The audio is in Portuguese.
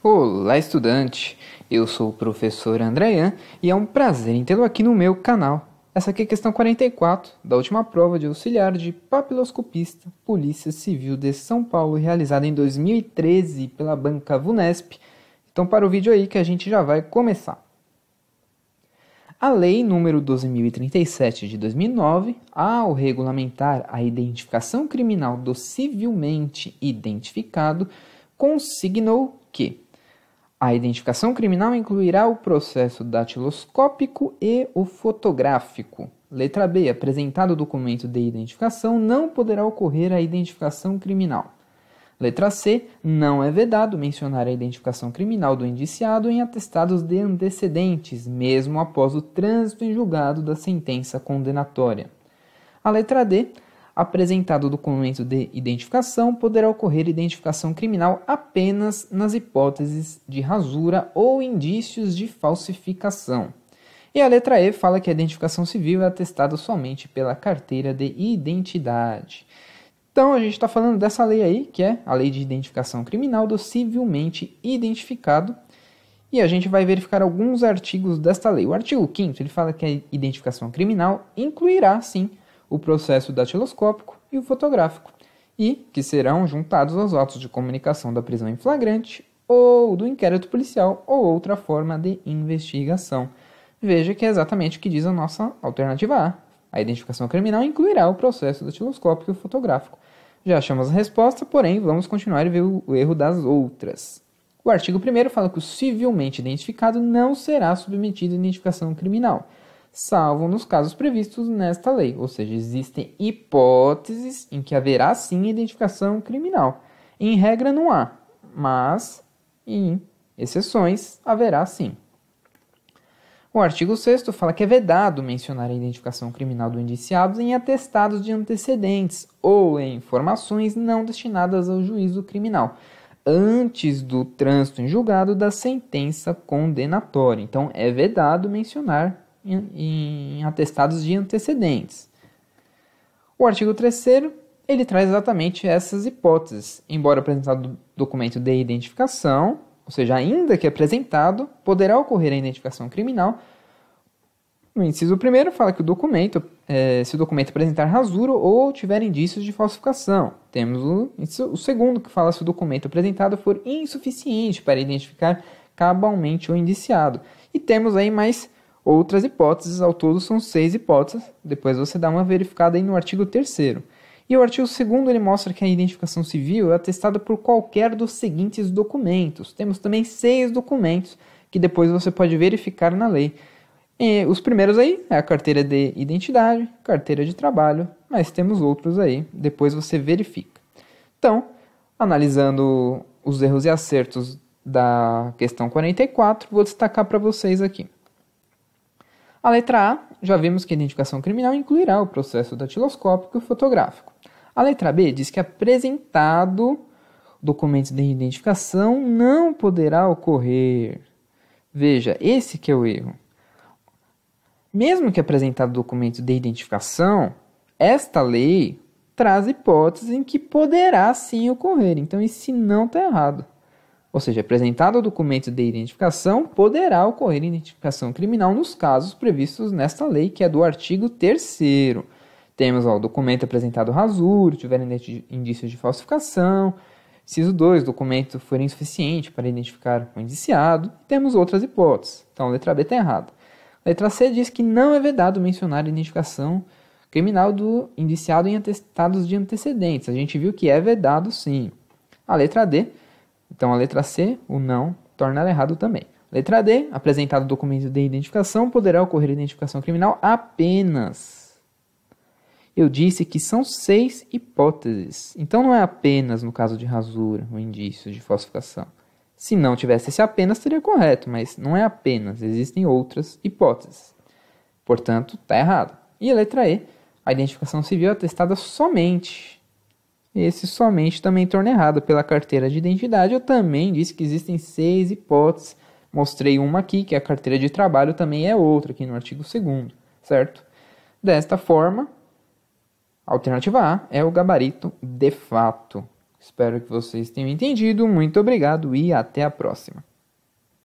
Olá, estudante! Eu sou o professor Andréan e é um prazer em tê-lo aqui no meu canal. Essa aqui é a questão 44 da última prova de auxiliar de papiloscopista Polícia Civil de São Paulo, realizada em 2013 pela banca VUNESP. Então, para o vídeo aí que a gente já vai começar. A Lei nº 12.037 de 2009, ao regulamentar a identificação criminal do civilmente identificado, consignou que a identificação criminal incluirá o processo datiloscópico e o fotográfico. Letra B. Apresentado o documento de identificação, não poderá ocorrer a identificação criminal. Letra C. Não é vedado mencionar a identificação criminal do indiciado em atestados de antecedentes, mesmo após o trânsito em julgado da sentença condenatória. A letra D. Apresentado o documento de identificação, poderá ocorrer identificação criminal apenas nas hipóteses de rasura ou indícios de falsificação. E a letra E fala que a identificação civil é atestada somente pela carteira de identidade. Então, a gente está falando dessa lei aí, que é a Lei de Identificação Criminal do Civilmente Identificado. E a gente vai verificar alguns artigos desta lei. O artigo 5º, ele fala que a identificação criminal incluirá, sim, o processo datiloscópico e o fotográfico, e que serão juntados aos autos de comunicação da prisão em flagrante ou do inquérito policial ou outra forma de investigação. Veja que é exatamente o que diz a nossa alternativa A. A identificação criminal incluirá o processo datiloscópico e o fotográfico. Já achamos a resposta, porém, vamos continuar e ver o erro das outras. O artigo 1º fala que o civilmente identificado não será submetido à identificação criminal, salvo nos casos previstos nesta lei, ou seja, existem hipóteses em que haverá sim identificação criminal. Em regra não há, mas em exceções haverá sim. O artigo 6º fala que é vedado mencionar a identificação criminal do indiciado em atestados de antecedentes ou em informações não destinadas ao juízo criminal, antes do trânsito em julgado da sentença condenatória. Então, é vedado mencionar em atestados de antecedentes. O artigo 3º, ele traz exatamente essas hipóteses. Embora apresentado documento de identificação, ou seja, ainda que apresentado, poderá ocorrer a identificação criminal. No inciso 1º fala que o documento, se o documento apresentar rasura ou tiver indícios de falsificação. Temos o 2º, que fala se o documento apresentado for insuficiente para identificar cabalmente o indiciado. E temos aí mais outras hipóteses, ao todo são 6 hipóteses, depois você dá uma verificada aí no artigo 3º. E o artigo 2º ele mostra que a identificação civil é atestada por qualquer dos seguintes documentos. Temos também 6 documentos que depois você pode verificar na lei. E os primeiros aí é a carteira de identidade, carteira de trabalho, mas temos outros aí, depois você verifica. Então, analisando os erros e acertos da questão 44, vou destacar para vocês aqui. A letra A, já vimos que a identificação criminal incluirá o processo datiloscópico e fotográfico. A letra B diz que apresentado documentos de identificação não poderá ocorrer. Veja, esse que é o erro. Mesmo que apresentado documento de identificação, esta lei traz hipóteses em que poderá sim ocorrer. Então, esse não está errado. Ou seja, apresentado o documento de identificação, poderá ocorrer identificação criminal nos casos previstos nesta lei, que é do artigo 3º. Temos o documento apresentado rasuro, tiver indícios de falsificação. Inciso 2, documento for insuficiente para identificar o indiciado. Temos outras hipóteses. Então, a letra B está errada. A letra C diz que não é vedado mencionar a identificação criminal do indiciado em atestados de antecedentes. A gente viu que é vedado sim. A letra D, então a letra C, o não, torna ela errado também. Letra D, apresentado documento de identificação, poderá ocorrer identificação criminal apenas. Eu disse que são 6 hipóteses. Então não é apenas no caso de rasura ou indício de falsificação. Se não tivesse esse apenas, seria correto, mas não é apenas, existem outras hipóteses. Portanto, está errado. E a letra E, a identificação civil é atestada somente. Esse somente também torna errado pela carteira de identidade. Eu também disse que existem 6 hipóteses. Mostrei uma aqui, que a carteira de trabalho também é outra, aqui no artigo 2º, certo? Desta forma, a alternativa A é o gabarito de fato. Espero que vocês tenham entendido. Muito obrigado e até a próxima.